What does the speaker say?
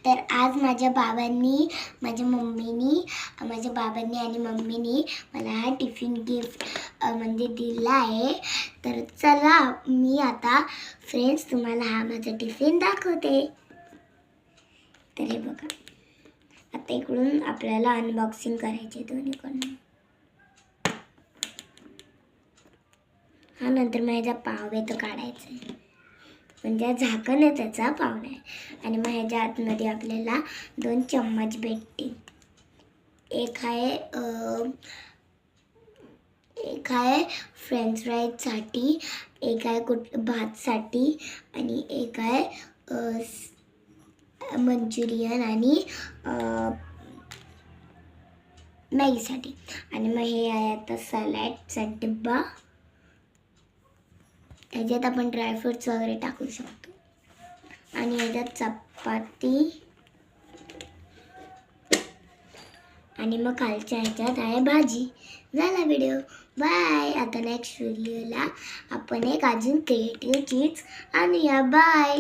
तर आज माझ्या बाबांनी आणि मम्मीनी मला हा टिफिन गिफ्ट म्हणजे दिला आहे. तर चला मी आता फ्रेंड्स तुम्हाला हा माझा टिफिन दाखवते. तर हे बघा, आता इकडून आपल्याला अनबॉक्सिंग करायचे दोन्हीकडून. हा नंतर माझा पाव आहे तो काढायचा आहे, म्हणजे झाकण आहे त्याचा पाव नाही. आणि मग ह्याच्या आतमध्ये आपल्याला 2 चम्मच भेटतील. एक आहे फ्रेंच फ्राईजसाठी, एक आहे भातसाठी आणि एक आहे मंचुरियन आणि मॅगीसाठी. आणि मग हे आहे आता सॅलडचा डब्बा. ह्याच्यात आपण ड्रायफ्रुट्स वगैरे टाकू शकतो. आणि ह्याच्यात चपाती आणि मग खालच्या ह्याच्यात आहे भाजी. झाला व्हिडिओ. बाय. आता नेक्स्ट व्हिडिओला आपण एक अजून क्रिएटिव्ह चीज आणूया. बाय.